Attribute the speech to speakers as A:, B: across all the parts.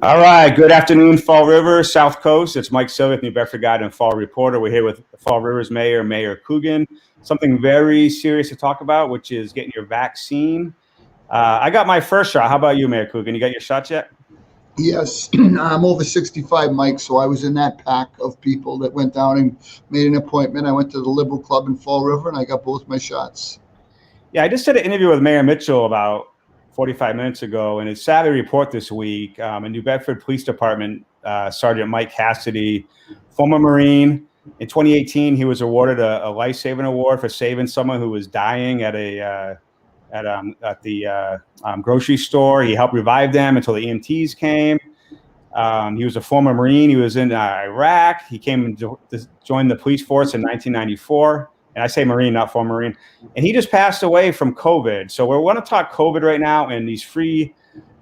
A: All right. Good afternoon, Fall River, South Coast. It's Mike Sillick, New Bedford Guide and Fall Reporter. We're here with Fall River's Mayor, Mayor Coogan. Something very serious to talk about, which is getting your vaccine. I got my first shot. How about you, Mayor Coogan? You got your shots yet?
B: Yes, I'm over 65, Mike, so I was in that pack of people that went down and made an appointment. I went to the Liberal Club in Fall River, and I got both my shots.
A: Yeah, I just did an interview with Mayor Mitchell about 45 minutes ago, and it's sad to report this week, a New Bedford Police Department Sergeant Mike Cassidy, former Marine. In 2018, he was awarded a life-saving award for saving someone who was dying at the grocery store. He helped revive them until the EMTs came. He was a former Marine. He was in Iraq. He came to join the police force in 1994. And I say Marine, not former Marine. And he just passed away from COVID. So we want to talk COVID right now and these free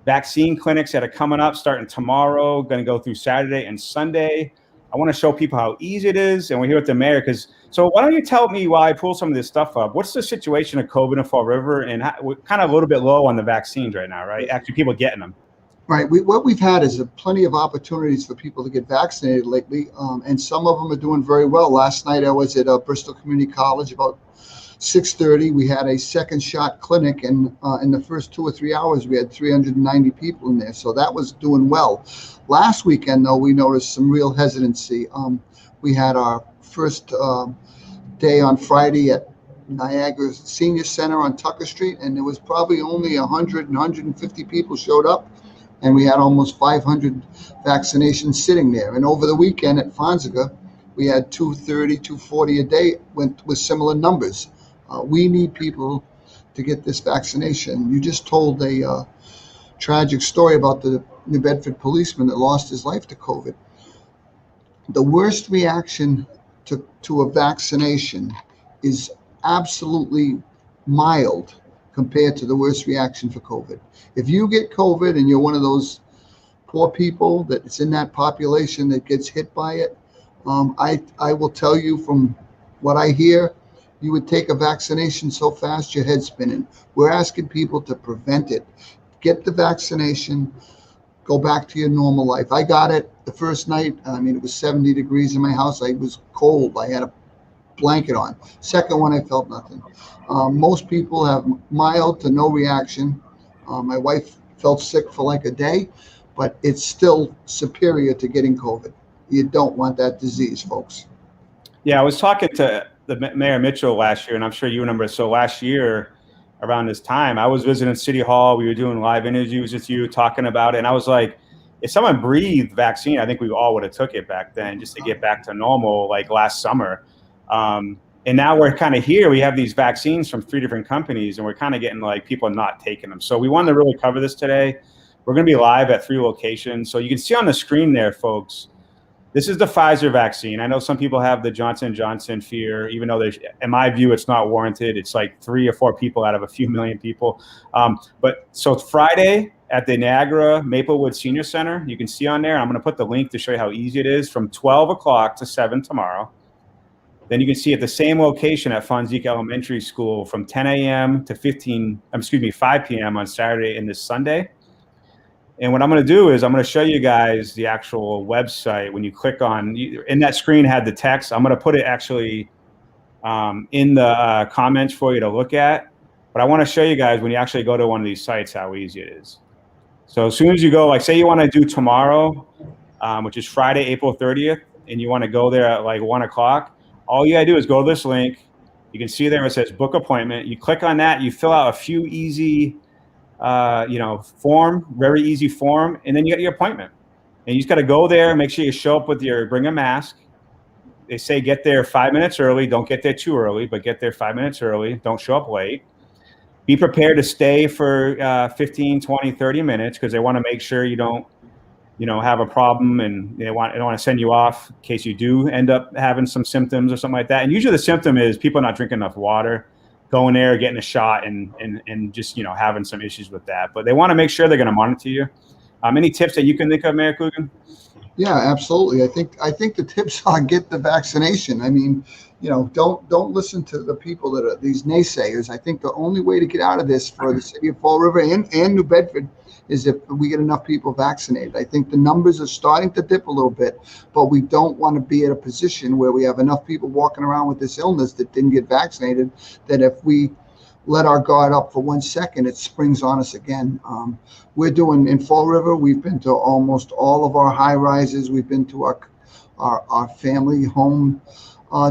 A: vaccine clinics that are coming up starting tomorrow, going to go through Saturday and Sunday. I want to show people how easy it is. And we're here with the mayor. So why don't you tell me while I pull some of this stuff up, what's the situation of COVID in Fall River? And we're kind of a little bit low on the vaccines right now, right? Actually, people getting them.
B: Right. What we've had is plenty of opportunities for people to get vaccinated lately, and some of them are doing very well. Last night I was at Bristol Community College about 6:30. We had a second shot clinic, and in the first 2 or 3 hours we had 390 people in there. So that was doing well. Last weekend, though, we noticed some real hesitancy. We had our first day on Friday at Niagara Senior Center on Tucker Street, and there was probably only 150 people showed up. And we had almost 500 vaccinations sitting there. And over the weekend at Pfizer, we had 230, 240 a day with similar numbers. We need people to get this vaccination. You just told a tragic story about the New Bedford policeman that lost his life to COVID. The worst reaction to a vaccination is absolutely mild compared to the worst reaction for COVID. If you get COVID and you're one of those poor people that's in that population that gets hit by it, I will tell you from what I hear, you would take a vaccination so fast your head's spinning. We're asking people to prevent it. Get the vaccination, go back to your normal life. I got it the first night. It was 70 degrees in my house. I was cold. I had a blanket on. Second one, I felt nothing. Most people have mild to no reaction. My wife felt sick for like a day, but it's still superior to getting COVID. You don't want that disease, folks.
A: Yeah, I was talking to the Mayor Mitchell last year, and I'm sure you remember. So last year, around this time, I was visiting City Hall. We were doing live interviews with you, talking about it. And I was like, if someone breathed vaccine, I think we all would have took it back then just to get back to normal, like last summer. And now we're kind of here. We have these vaccines from 3 different companies, and we're kind of getting like people not taking them. So we wanted to really cover this today. We're going to be live at 3 locations. So you can see on the screen there, folks, this is the Pfizer vaccine. I know some people have the Johnson & Johnson fear, even though in my view, it's not warranted. It's like 3 or 4 people out of a few million people. But so Friday at the Niagara Maplewood Senior Center, you can see on there, I'm going to put the link to show you how easy it is, from 12 o'clock to 7 tomorrow. Then you can see at the same location at Fonseca Elementary School from 10 a.m. to 5 p.m. on Saturday and this Sunday. And what I'm going to do is I'm going to show you guys the actual website. When you click on, in that screen had the text. I'm going to put it actually in the comments for you to look at. But I want to show you guys when you actually go to one of these sites how easy it is. So as soon as you go, like say you want to do tomorrow, which is Friday, April 30th, and you want to go there at like 1 o'clock, all you gotta do is go to this link. You can see there it says book appointment. You click on that, you fill out a few easy, form, very easy form, and then you get your appointment. And you just gotta go there, make sure you show up with bring a mask. They say get there 5 minutes early. Don't get there too early, but get there 5 minutes early. Don't show up late. Be prepared to stay for 15, 20, 30 minutes because they want to make sure you don't have a problem, and they don't want to send you off in case you do end up having some symptoms or something like that. And usually the symptom is people not drinking enough water, going there, getting a shot, and just having some issues with that. But they want to make sure they're going to monitor you. Any tips that you can think of, Mayor Coogan?
B: Yeah, absolutely. I think the tips are get the vaccination. Don't listen to the people that are these naysayers. I think the only way to get out of this for the city of Fall River and New Bedford is if we get enough people vaccinated. I think the numbers are starting to dip a little bit, but we don't want to be at a position where we have enough people walking around with this illness that didn't get vaccinated, that if we let our guard up for 1 second, it springs on us again. We're doing in Fall River, we've been to almost all of our high rises. We've been to our family home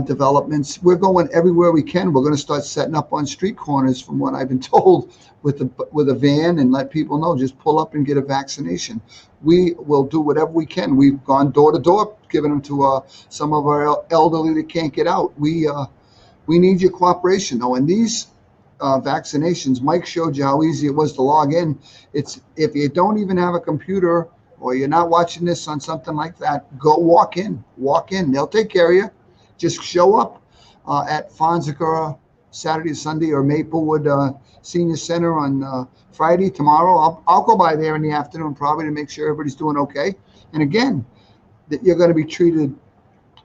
B: developments. We're going everywhere we can. We're going to start setting up on street corners, from what I've been told, with a van, and let people know, just pull up and get a vaccination. We will do whatever we can. We've gone door to door, giving them to some of our elderly that can't get out. We need your cooperation, though. And these vaccinations, Mike showed you how easy it was to log in. It's, if you don't even have a computer, or you're not watching this on something like that, go walk in. They'll take care of you. Just show up at Fonseca Saturday, Sunday, or Maplewood Senior Center on Friday. Tomorrow, I'll go by there in the afternoon probably to make sure everybody's doing okay. And again, that you're going to be treated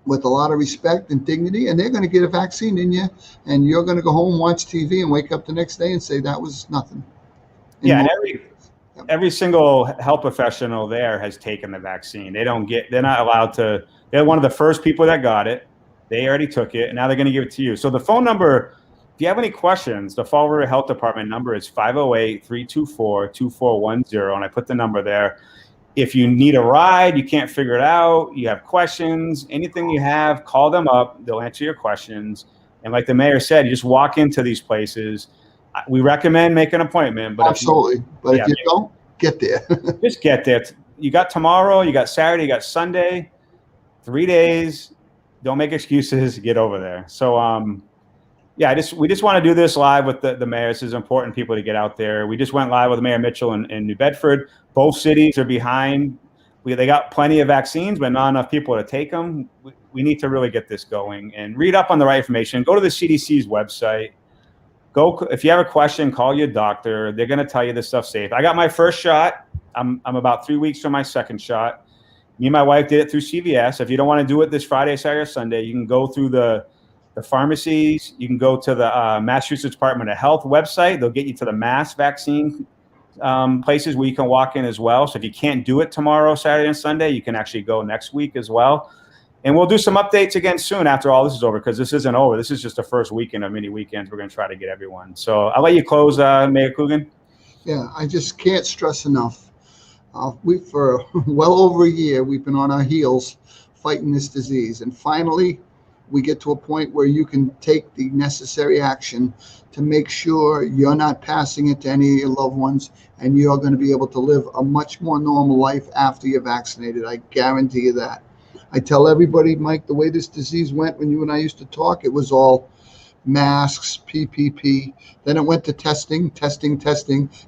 B: with a lot of respect and dignity, and they're going to get a vaccine in you, and you're going to go home, watch TV, and wake up the next day and say that was nothing.
A: Yeah, and every single health professional there has taken the vaccine. They're not allowed to. They're one of the first people that got it. They already took it, and now they're going to give it to you. So the phone number, if you have any questions, the Fall River Health Department number is 508-324-2410, and I put the number there. If you need a ride, you can't figure it out, you have questions, anything you have, call them up. They'll answer your questions. And like the mayor said, you just walk into these places. We recommend making an appointment. But
B: absolutely. If you don't, get there.
A: Just get there. You got tomorrow, you got Saturday, you got Sunday, 3 days. Don't make excuses. Get over there. So, we just want to do this live with the mayor. This is important, people to get out there. We just went live with Mayor Mitchell in New Bedford. Both cities are behind. They got plenty of vaccines, but not enough people to take them. We need to really get this going and read up on the right information. Go to the CDC's website. If you have a question, call your doctor. They're going to tell you this stuff's safe. I got my first shot. I'm about 3 weeks from my second shot. Me and my wife did it through CVS. If you don't want to do it this Friday, Saturday, or Sunday, you can go through the pharmacies. You can go to the Massachusetts Department of Health website. They'll get you to the mass vaccine places where you can walk in as well. So if you can't do it tomorrow, Saturday, and Sunday, you can actually go next week as well. And we'll do some updates again soon after all this is over, because this isn't over. This is just the first weekend of many weekends. We're going to try to get everyone. So I'll let you close, Mayor Coogan.
B: Yeah, I just can't stress enough. For well over a year, we've been on our heels fighting this disease. And finally, we get to a point where you can take the necessary action to make sure you're not passing it to any of your loved ones, and you're going to be able to live a much more normal life after you're vaccinated. I guarantee you that. I tell everybody, Mike, the way this disease went when you and I used to talk, it was all masks, PPP. Then it went to testing.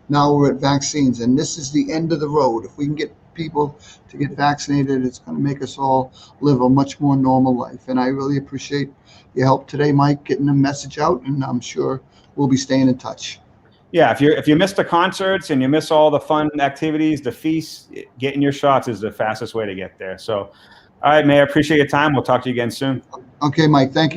B: Now we're at vaccines, and this is the end of the road. If we can get people to get vaccinated, it's going to make us all live a much more normal life. And I really appreciate your help today, Mike, getting the message out, and I'm sure we'll be staying in touch.
A: Yeah, if you miss the concerts and you miss all the fun activities, the feasts, getting your shots is the fastest way to get there. So, all right, Mayor, appreciate your time. We'll talk to you again soon.
B: Okay, Mike, thank you.